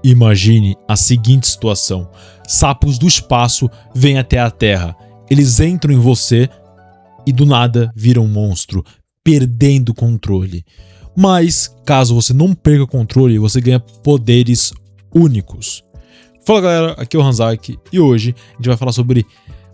Imagine a seguinte situação: sapos do espaço vêm até a Terra, eles entram em você e do nada viram um monstro, perdendo o controle. Mas, caso você não perca o controle, você ganha poderes únicos. Fala galera, aqui é o Hanzaki e hoje a gente vai falar sobre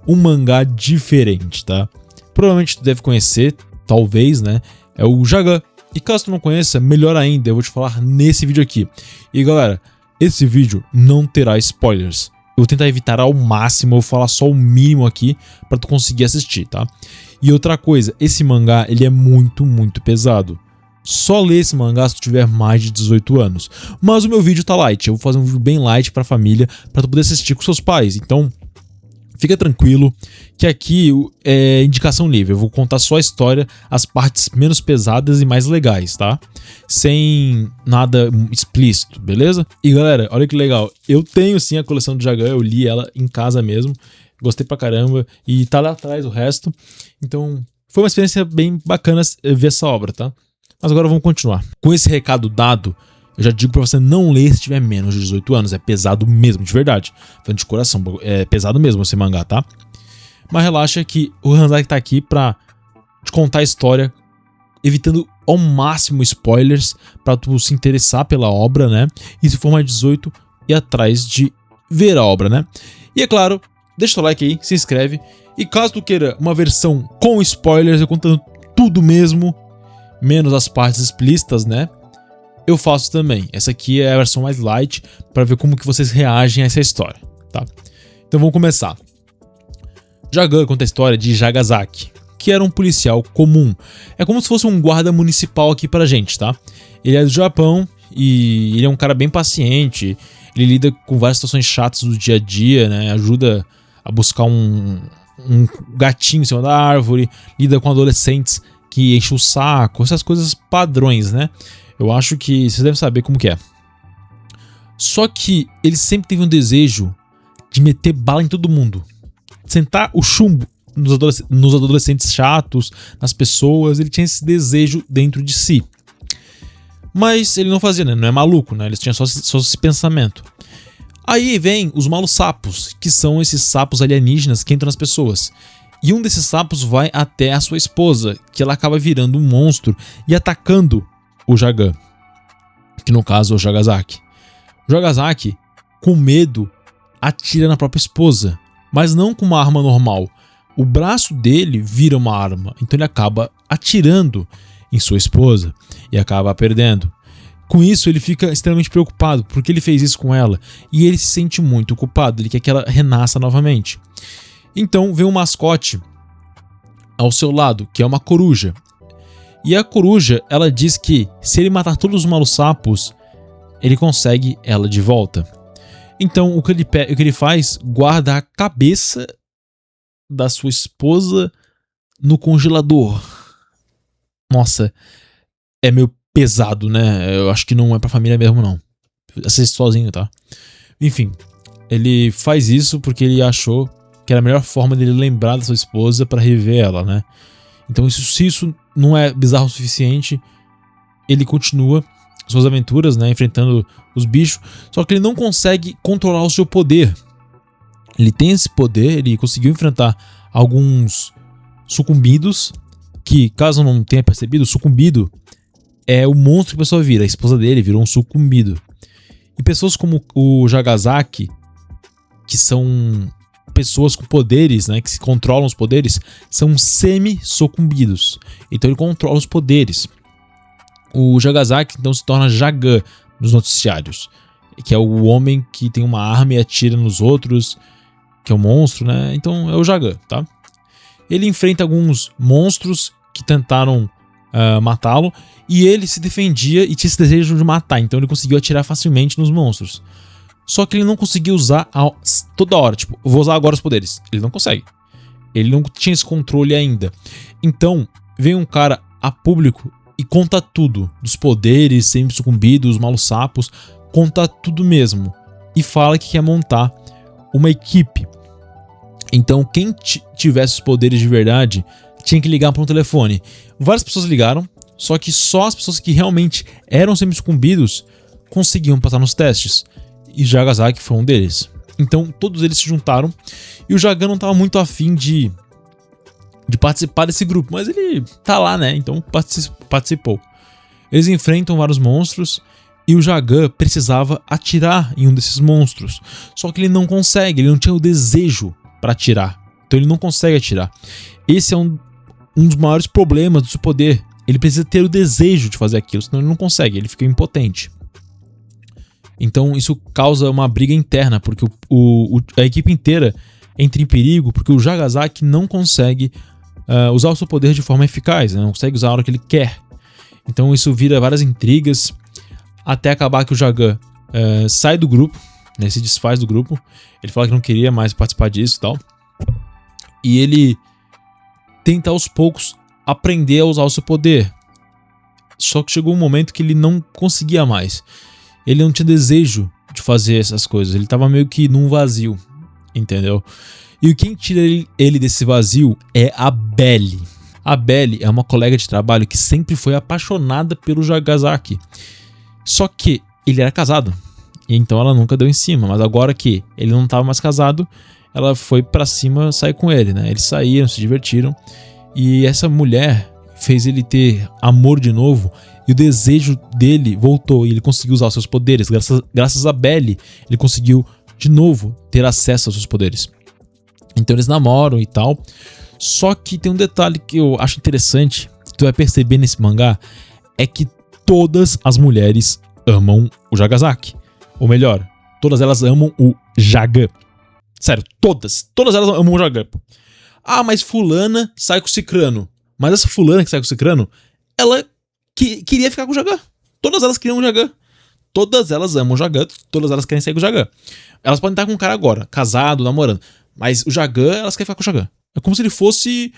um mangá diferente, tá? Provavelmente tu deve conhecer, talvez, né? É o Jagan. E caso tu não conheça, melhor ainda, eu vou te falar nesse vídeo aqui. E galera, esse vídeo não terá spoilers. Eu vou tentar evitar ao máximo, eu vou falar só o mínimo aqui pra tu conseguir assistir, tá? E outra coisa, esse mangá, ele é muito pesado. Só lê esse mangá se tu tiver mais de 18 anos. Mas o meu vídeo tá light, eu vou fazer um vídeo bem light pra família, pra tu poder assistir com seus pais. Então, fica tranquilo que aqui é indicação livre. Eu vou contar só a história, as partes menos pesadas e mais legais, tá? Sem nada explícito, beleza? E galera, olha que legal. Eu tenho sim a coleção do Jagan, eu li ela em casa mesmo. Gostei pra caramba e tá lá atrás o resto. Então, foi uma experiência bem bacana ver essa obra, tá? Mas agora vamos continuar. Com esse recado dado, eu já digo pra você não ler se tiver menos de 18 anos. É pesado mesmo, de verdade. Falando de coração, é pesado mesmo esse mangá, tá? Mas relaxa que o Hanzaki tá aqui pra te contar a história, evitando ao máximo spoilers, pra tu se interessar pela obra, né? E se for mais 18, ir atrás de ver a obra, né? E é claro, deixa o like aí, se inscreve. E caso tu queira uma versão com spoilers, eu contando tudo mesmo, menos as partes explícitas, né? Eu faço também. Essa aqui é a versão mais light para ver como que vocês reagem a essa história, tá? Então vamos começar. Jagan conta a história de Jagasaki, que era um policial comum. É como se fosse um guarda municipal aqui pra gente, tá? Ele é do Japão e ele é um cara bem paciente. Ele lida com várias situações chatas do dia a dia, né? Ajuda a buscar um gatinho em cima da árvore, lida com adolescentes que enchem o saco, essas coisas padrões, né? Eu acho que vocês devem saber como que é. Só que ele sempre teve um desejo de meter bala em todo mundo. Sentar o chumbo nos adolescentes chatos, nas pessoas. Ele tinha esse desejo dentro de si. Mas ele não fazia, né? Não é maluco, né? Ele tinha só esse pensamento. Aí vem os malos sapos, que são esses sapos alienígenas que entram nas pessoas. E um desses sapos vai até a sua esposa, que ela acaba virando um monstro e atacando o Jagan, que no caso é o Jagasaki. O Jagasaki, com medo, atira na própria esposa, mas não com uma arma normal. O braço dele vira uma arma, então ele acaba atirando em sua esposa e acaba perdendo. Com isso ele fica extremamente preocupado, porque ele fez isso com ela e ele se sente muito culpado, ele quer que ela renasça novamente. Então vem um mascote ao seu lado, que é uma coruja. E a coruja, ela diz que se ele matar todos os malos sapos, ele consegue ela de volta. Então o que ele faz, guarda a cabeça da sua esposa no congelador. Nossa, é meio pesado, né? Eu acho que não é pra família mesmo, não. Assiste sozinho, tá? Enfim, ele faz isso porque ele achou que era a melhor forma dele lembrar da sua esposa pra reviver ela, né? Então se isso não é bizarro o suficiente, ele continua suas aventuras, né? Enfrentando os bichos, só que ele não consegue controlar o seu poder. Ele tem esse poder, ele conseguiu enfrentar alguns sucumbidos, que caso não tenha percebido, sucumbido é o monstro que a pessoa vira. A esposa dele virou um sucumbido. E pessoas como o Jagasaki, que são pessoas com poderes, né, que se controlam os poderes, são semi-sucumbidos. Então ele controla os poderes. O Jagasaki então se torna Jagan nos noticiários, que é o homem que tem uma arma e atira nos outros, que é o monstro, né? Então é o Jagan, tá? Ele enfrenta alguns monstros que tentaram matá-lo e ele se defendia e tinha esse desejo de matar, então ele conseguiu atirar facilmente nos monstros. Só que ele não conseguia usar toda hora, tipo, eu vou usar agora os poderes. Ele não consegue. Ele não tinha esse controle ainda. Então, vem um cara a público e conta tudo. Dos poderes, sempre sucumbidos, os malos sapos. Conta tudo mesmo. E fala que quer montar uma equipe. Então, quem tivesse os poderes de verdade, tinha que ligar para um telefone. Várias pessoas ligaram, só que só as pessoas que realmente eram semi-sucumbidos conseguiam passar nos testes. e Jagasaki foi um deles. Então todos eles se juntaram e o Jagan não estava muito afim de participar desse grupo, mas ele tá lá, né? Então participou. Eles enfrentam vários monstros e o Jagan precisava atirar em um desses monstros. Só que ele não consegue, ele não tinha o desejo para atirar. Então ele não consegue atirar. Esse é um dos maiores problemas do seu poder. Ele precisa ter o desejo de fazer aquilo, senão ele não consegue, ele fica impotente. Então isso causa uma briga interna, porque a equipe inteira entra em perigo, porque o Jagasaki não consegue usar o seu poder de forma eficaz, né? Não consegue usar a hora que ele quer. Então isso vira várias intrigas, até acabar que o Jagan sai do grupo, né? Se desfaz do grupo. Ele fala que não queria mais participar disso e tal. E ele tenta aos poucos aprender a usar o seu poder. Só que chegou um momento que ele não conseguia mais. Ele não tinha desejo de fazer essas coisas. Ele tava meio que num vazio, entendeu? E quem tira ele desse vazio é a Belly. A Belly é uma colega de trabalho que sempre foi apaixonada pelo Jagasaki. Só que ele era casado, e então ela nunca deu em cima. Mas agora que ele não estava mais casado, ela foi pra cima sair com ele, né? Eles saíram, se divertiram. E essa mulher fez ele ter amor de novo. E o desejo dele voltou. E ele conseguiu usar os seus poderes. Graças a Belly, ele conseguiu de novo ter acesso aos seus poderes. Então eles namoram e tal. Só que tem um detalhe que eu acho interessante, que tu vai perceber nesse mangá, é que todas as mulheres amam o Jagasaki. Ou melhor, todas elas amam o Jagan. Sério, todas elas amam o Jagan. Ah, mas fulana sai com o cicrano. Mas essa fulana que sai com o cicrano, ela queria ficar com o Jagan. Todas elas queriam o Jagan. Todas elas amam o Jagan, todas elas querem sair com o Jagan. Elas podem estar com um cara agora, casado, namorando. Mas o Jagan, elas querem ficar com o Jagan. É como se ele fosse,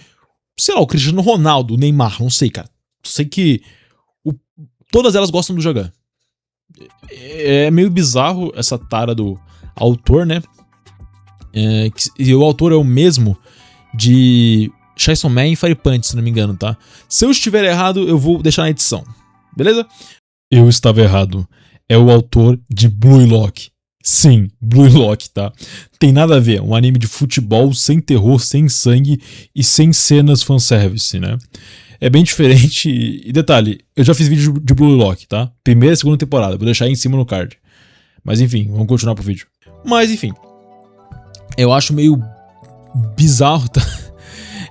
sei lá, o Cristiano Ronaldo, o Neymar, não sei, cara. Sei que todas elas gostam do Jagan. É meio bizarro essa tara do autor, né? E o autor é o mesmo de Chainsaw Man e Fire Punch, se não me engano, tá? Se eu estiver errado, eu vou deixar na edição, beleza? Eu estava errado. É o autor de Blue Lock. Sim, Blue Lock, tá? Tem nada a ver, um anime de futebol sem terror, sem sangue e sem cenas fanservice, né? É bem diferente. E detalhe, eu já fiz vídeo de Blue Lock, tá? Primeira e segunda temporada, vou deixar aí em cima no card. Mas enfim, vamos continuar pro vídeo. Mas enfim, eu acho meio bizarro, tá?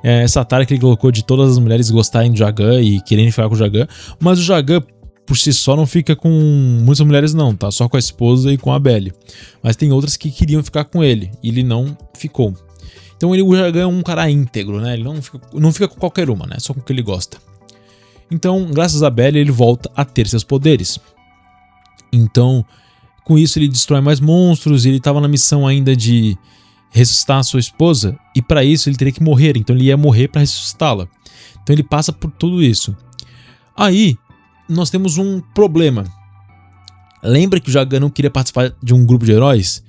Essa tara que ele colocou de todas as mulheres gostarem do Jagan e querendo ficar com o Jagan. Mas o Jagan por si só não fica com muitas mulheres não, tá? Só com a esposa e com a Belly. Mas tem outras que queriam ficar com ele e ele não ficou. Então o Jagan é um cara íntegro, né? Ele não fica com qualquer uma, né? Só com o que ele gosta. Então, graças a Belly, ele volta a ter seus poderes. Então, com isso ele destrói mais monstros. Ele estava na missão ainda de ressuscitar a sua esposa. E para isso ele teria que morrer. Então ele ia morrer para ressuscitá-la. Então ele passa por tudo isso. Aí nós temos um problema. Lembra que o Jagan não queria participar de um grupo de heróis?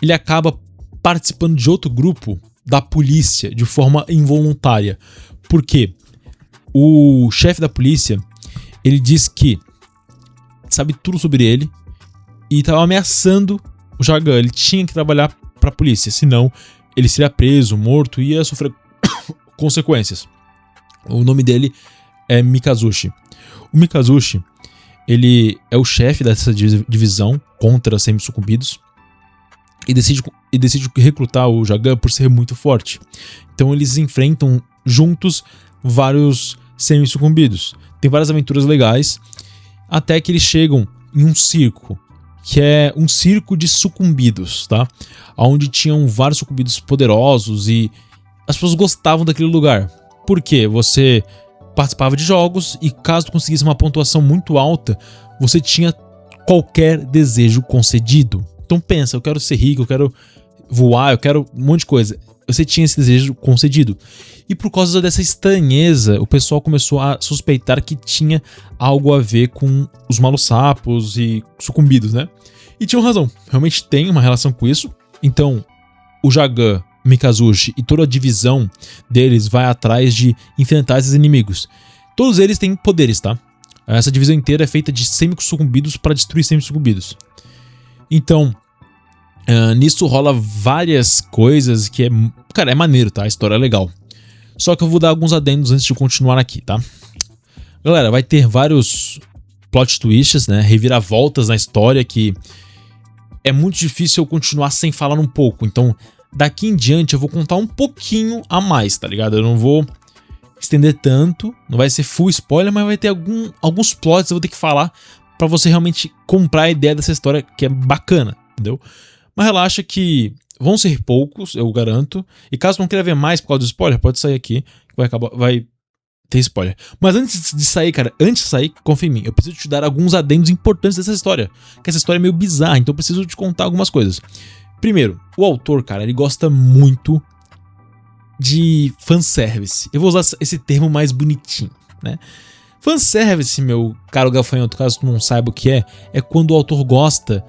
Ele acaba participando de outro grupo da polícia de forma involuntária. Por quê? O chefe da polícia, ele diz que sabe tudo sobre ele e estava ameaçando o Jagan. Ele tinha que trabalhar para a polícia, senão ele seria preso, morto e ia sofrer consequências. O nome dele é Mikazushi. O Mikazushi, ele é o chefe dessa divisão contra semi-sucumbidos e decide recrutar o Jagan por ser muito forte. Então eles enfrentam juntos vários semi-sucumbidos. Tem várias aventuras legais, até que eles chegam em um circo, que é um circo de sucumbidos, tá? Onde tinham vários sucumbidos poderosos e as pessoas gostavam daquele lugar. Por quê? Você participava de jogos e caso tu conseguisse uma pontuação muito alta, você tinha qualquer desejo concedido. Então pensa, eu quero ser rico, eu quero voar, eu quero um monte de coisa. Você tinha esse desejo concedido. E por causa dessa estranheza, o pessoal começou a suspeitar que tinha algo a ver com os malos sapos e sucumbidos, né? E tinham razão, realmente tem uma relação com isso. Então, o Jagan, Mikazushi e toda a divisão deles vai atrás de enfrentar esses inimigos. Todos eles têm poderes, tá? Essa divisão inteira é feita de semi-sucumbidos para destruir semi-sucumbidos. Então, Nisso rola várias coisas que cara, é maneiro, tá? A história é legal. Só que eu vou dar alguns adendos antes de continuar aqui, tá? Galera, vai ter vários plot twists, né? Reviravoltas na história que é muito difícil eu continuar sem falar um pouco. Então, daqui em diante eu vou contar um pouquinho a mais, tá ligado? Eu não vou estender tanto, não vai ser full spoiler, mas vai ter alguns plots que eu vou ter que falar pra você realmente comprar a ideia dessa história que é bacana, entendeu? Mas relaxa que vão ser poucos, eu garanto. E caso não queira ver mais por causa do spoiler, pode sair aqui, que vai ter spoiler. Mas antes de sair, cara, confia em mim, eu preciso te dar alguns adendos importantes dessa história. Que essa história é meio bizarra, então eu preciso te contar algumas coisas. Primeiro, o autor, cara, ele gosta muito de fanservice. Eu vou usar esse termo mais bonitinho, né? Fanservice, meu caro gafanhoto, caso tu não saiba o que é quando o autor gosta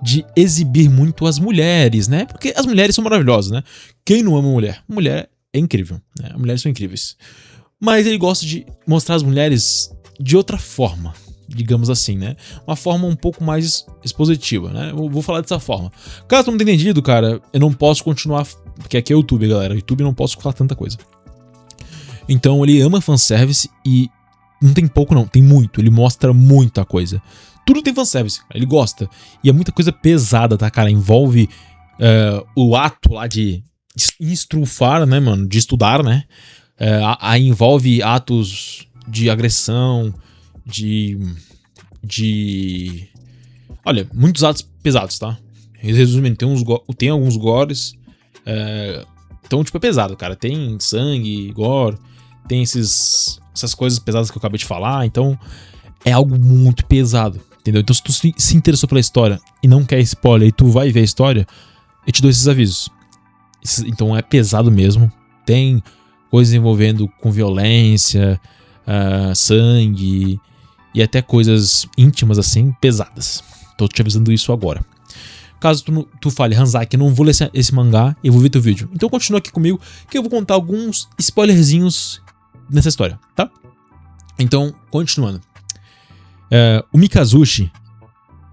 de exibir muito as mulheres, né? Porque as mulheres são maravilhosas, né? Quem não ama mulher? Mulher é incrível, né? As mulheres são incríveis. Mas ele gosta de mostrar as mulheres de outra forma, digamos assim, né? Uma forma um pouco mais expositiva, né? Eu vou falar dessa forma. Caso tu não tenha entendido, cara, eu não posso continuar, porque aqui é o YouTube, galera. O YouTube não posso falar tanta coisa. Então ele ama fanservice e não tem pouco não, tem muito. Ele mostra muita coisa. Tudo tem fanservice, ele gosta. E é muita coisa pesada, tá, cara? Envolve o ato lá de instrufar, né, mano? De estudar, né? Envolve atos de agressão, Olha, muitos atos pesados, tá? Resumindo, tem alguns gores. Então, tipo, é pesado, cara. Tem sangue, gore, tem essas coisas pesadas que eu acabei de falar. Então, é algo muito pesado, entendeu? Então, se tu se interessou pela história e não quer spoiler e tu vai ver a história, eu te dou esses avisos. Então, é pesado mesmo. Tem coisas envolvendo com violência, sangue e até coisas íntimas assim, pesadas. Tô te avisando isso agora. Caso tu fale, Hanzaki, não vou ler esse mangá, eu vou ver teu vídeo. Então continua aqui comigo que eu vou contar alguns spoilerzinhos nessa história, tá? Então, continuando. O Mikazushi,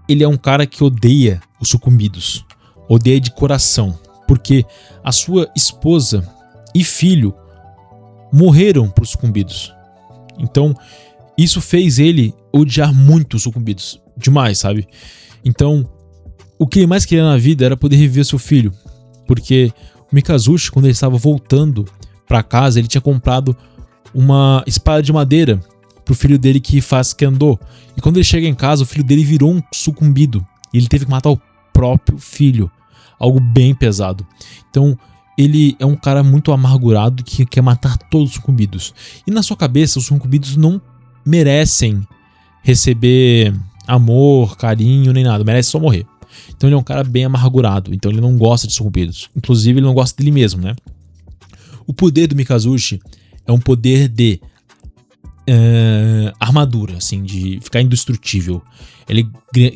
ele é um cara que odeia os sucumbidos. Odeia de coração. Porque a sua esposa e filho morreram por sucumbidos. Então, isso fez ele odiar muito os sucumbidos. Demais, sabe? Então, o que ele mais queria na vida era poder reviver seu filho. Porque o Mikazushi, quando ele estava voltando pra casa, ele tinha comprado uma espada de madeira pro filho dele que faz kendo. E quando ele chega em casa, o filho dele virou um sucumbido. E ele teve que matar o próprio filho. Algo bem pesado. Então, ele é um cara muito amargurado que quer matar todos os sucumbidos. E na sua cabeça, os sucumbidos não merecem receber amor, carinho, nem nada. Merece só morrer. Então ele é um cara bem amargurado. Então ele não gosta de sucumbidos. Inclusive ele não gosta dele mesmo, né? O poder do Mikazushi é um poder de armadura, assim, de ficar indestrutível. Ele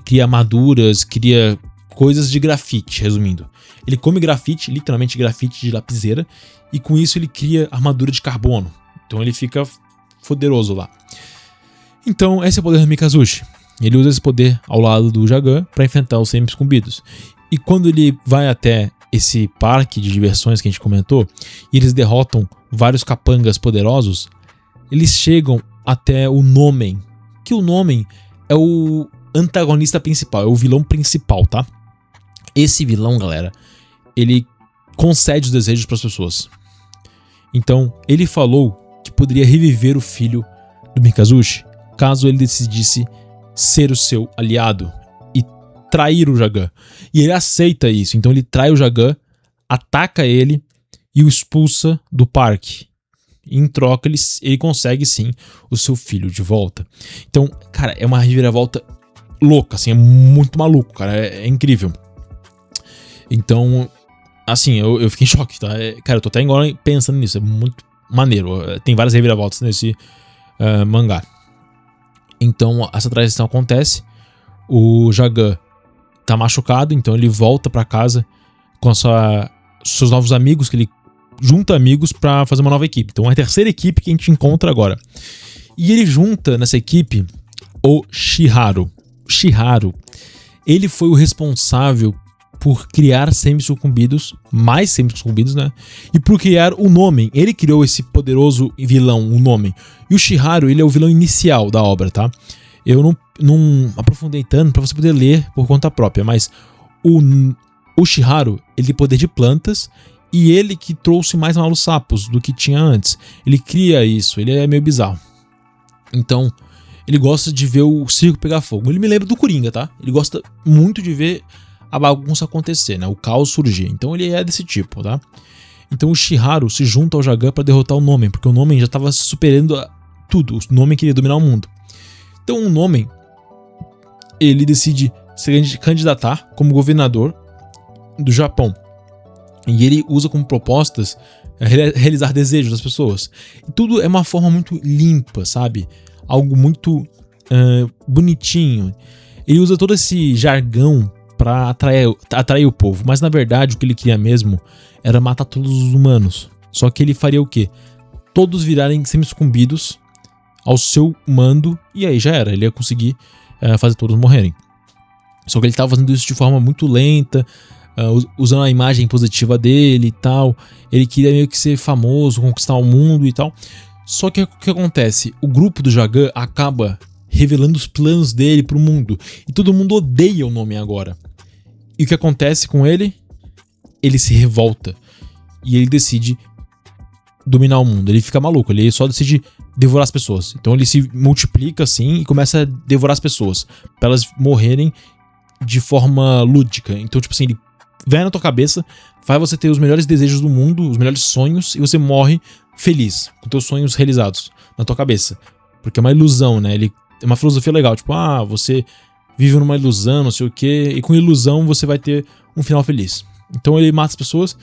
cria armaduras, cria coisas de grafite, resumindo. Ele come grafite, literalmente grafite de lapiseira, e com isso ele cria armadura de carbono. Então ele fica poderoso lá. Então esse é o poder do Mikazushi. Ele usa esse poder ao lado do Jagan para enfrentar os semi-sucumbidos. E quando ele vai até esse parque de diversões que a gente comentou, e eles derrotam vários capangas poderosos, eles chegam até o Nomen, que o Nomen é o antagonista principal, é o vilão principal, tá? Esse vilão, galera, ele concede os desejos para as pessoas. Então, ele falou que poderia reviver o filho do Mikazushi, caso ele decidisse ser o seu aliado e trair o Jagan. E ele aceita isso, então ele trai o Jagan, ataca ele e o expulsa do parque. Em troca, ele consegue sim o seu filho de volta. Então, cara, é uma reviravolta louca, assim, é muito maluco, cara, é incrível. Então, assim, eu fiquei em choque, tá? Cara, eu tô até agora pensando nisso, é muito maneiro. Tem várias reviravoltas nesse mangá. Então, essa traição acontece, o Jagan tá machucado, então ele volta pra casa com seus novos amigos, que ele junta amigos pra fazer uma nova equipe. Então é a terceira equipe que a gente encontra agora. E ele junta nessa equipe o Shiharu. Shiharu, ele foi o responsável por criar semi-sucumbidos, mais semi-sucumbidos, né? E por criar o Nomen. Ele criou esse poderoso vilão, o Nomen. E o Shiharu, ele é o vilão inicial da obra, tá? Eu não aprofundei tanto pra você poder ler por conta própria, mas o Shiharu, ele tem poder de plantas e ele que trouxe mais malos sapos do que tinha antes. Ele cria isso, ele é meio bizarro. Então, ele gosta de ver o circo pegar fogo. Ele me lembra do Coringa, tá? Ele gosta muito de ver a bagunça acontecer, né? O caos surgir. Então ele é desse tipo, tá? Então o Shiharu se junta ao Jagan pra derrotar o Nomen, porque o Nomen já tava superando tudo. O Nomen queria dominar o mundo. Então o Nomen, ele decide se candidatar como governador do Japão. E ele usa como propostas realizar desejos das pessoas. E tudo é uma forma muito limpa, sabe? Algo muito bonitinho. Ele usa todo esse jargão pra atrair o povo. Mas na verdade o que ele queria mesmo era matar todos os humanos. Só que ele faria o quê? Todos virarem semi-sucumbidos ao seu mando. E aí já era. Ele ia conseguir fazer todos morrerem. Só que ele estava fazendo isso de forma muito lenta, usando a imagem positiva dele e tal. Ele queria meio que ser famoso, conquistar o mundo e tal. Só que o que acontece? O grupo do Jagan acaba revelando os planos dele pro mundo. E todo mundo odeia o Nomen agora. E o que acontece com ele? Ele se revolta. E ele decide dominar o mundo. Ele fica maluco, ele só decide devorar as pessoas. Então ele se multiplica assim e começa a devorar as pessoas. Pra elas morrerem de forma lúdica. Então, tipo assim, ele vai na tua cabeça, faz você ter os melhores desejos do mundo, os melhores sonhos, e você morre feliz, com teus sonhos realizados na tua cabeça. Porque é uma ilusão, né? Ele é uma filosofia legal, tipo, você vive numa ilusão, não sei o quê, e com ilusão você vai ter um final feliz. Então ele mata as pessoas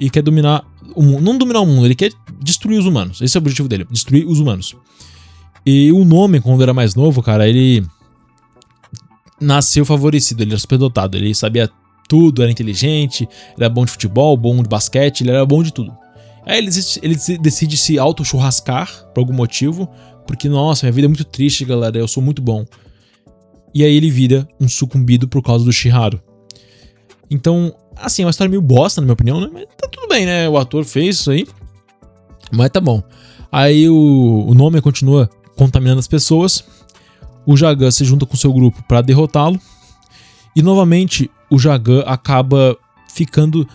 e quer dominar o mundo. Não dominar o mundo, ele quer destruir os humanos. Esse é o objetivo dele, destruir os humanos. E o Nomen, quando era mais novo, cara, ele nasceu favorecido, ele era superdotado, ele sabia tudo, era inteligente, era bom de futebol, bom de basquete, ele era bom de tudo. Aí ele decide se auto-churrascar por algum motivo, porque, nossa, minha vida é muito triste, galera, eu sou muito bom. E aí ele vira um sucumbido por causa do Shiharu. Então, assim, é uma história meio bosta, na minha opinião, né? Mas tá tudo bem, né? O ator fez isso aí, mas tá bom. Aí o Nomen continua contaminando as pessoas. O Jagan se junta com seu grupo para derrotá-lo. E novamente o Jagan acaba ficando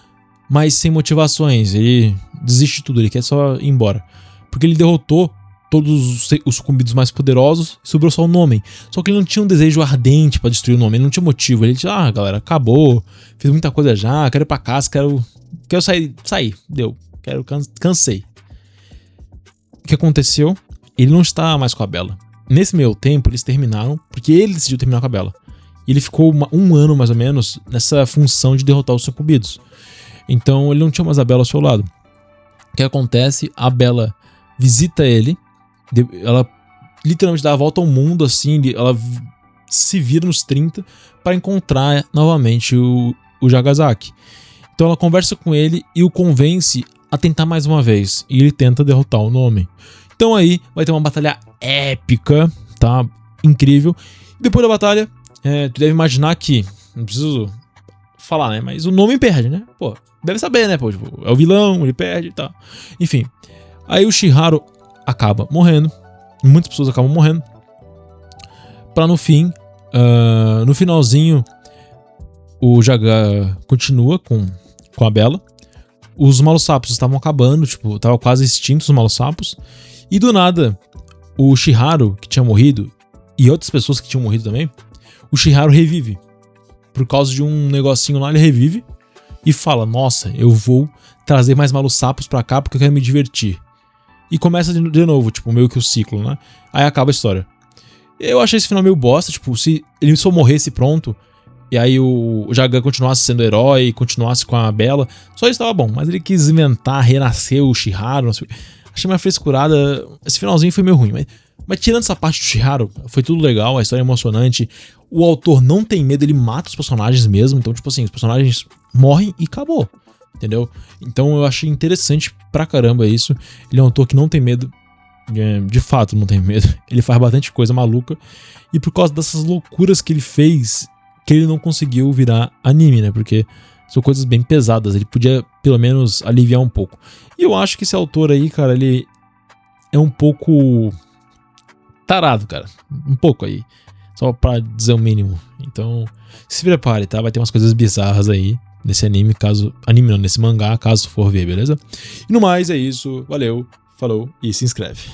mais sem motivações. Ele desiste de tudo, ele quer só ir embora. Porque ele derrotou todos os sucumbidos mais poderosos e sobrou só o Nomen. Só que ele não tinha um desejo ardente para destruir o Nomen, ele não tinha motivo. Ele disse, galera, acabou, fiz muita coisa já, quero ir pra casa, quero sair, deu, cansei. O que aconteceu? Ele não está mais com a Bella. Nesse meio tempo, eles terminaram, porque ele decidiu terminar com a Bella. E ele ficou um ano, mais ou menos, nessa função de derrotar os sucumbidos. Então, ele não tinha mais a Bella ao seu lado. O que acontece? A Bella visita ele, ela literalmente dá a volta ao mundo, assim, ela se vira nos 30 para encontrar novamente o Jagasaki. Então, ela conversa com ele e o convence a tentar mais uma vez. E ele tenta derrotar o Nomen. Então aí vai ter uma batalha épica, tá? Incrível. E depois da batalha, tu deve imaginar que, não preciso falar, né? Mas o Nomen perde, né? Pô, deve saber, né? Pô, tipo, é o vilão, ele perde e tal. Enfim, aí o Shiharu acaba morrendo. Muitas pessoas acabam morrendo. Pra no fim, no finalzinho, o Jagan continua com a Bella. Os malos sapos estavam acabando, tipo, tava quase extintos os malos sapos. E do nada, o Shiharu, que tinha morrido, e outras pessoas que tinham morrido também, o Shiharu revive. Por causa de um negocinho lá, ele revive e fala, nossa, eu vou trazer mais malos sapos pra cá porque eu quero me divertir. E começa de novo, tipo, meio que o ciclo, né? Aí acaba a história. Eu achei esse final meio bosta, tipo, se ele só morresse pronto, e aí o Jagan continuasse sendo herói, continuasse com a Bella, só isso tava bom. Mas ele quis inventar, renascer o Shiharu, não sei. Achei uma frescurada. Esse finalzinho foi meio ruim, mas tirando essa parte do Shiharu, foi tudo legal, a história é emocionante. O autor não tem medo, ele mata os personagens mesmo. Então, tipo assim, os personagens morrem e acabou, entendeu? Então eu achei interessante pra caramba isso. Ele é um autor que não tem medo, de fato não tem medo. Ele faz bastante coisa maluca. E por causa dessas loucuras que ele fez, que ele não conseguiu virar anime, né? Porque são coisas bem pesadas, ele podia pelo menos aliviar um pouco. E eu acho que esse autor aí, cara, ele é um pouco tarado, cara. Um pouco aí. Só pra dizer o mínimo. Então, se prepare, tá? Vai ter umas coisas bizarras aí nesse anime, caso... Anime não, nesse mangá, caso for ver, beleza? E no mais, é isso. Valeu, falou e se inscreve.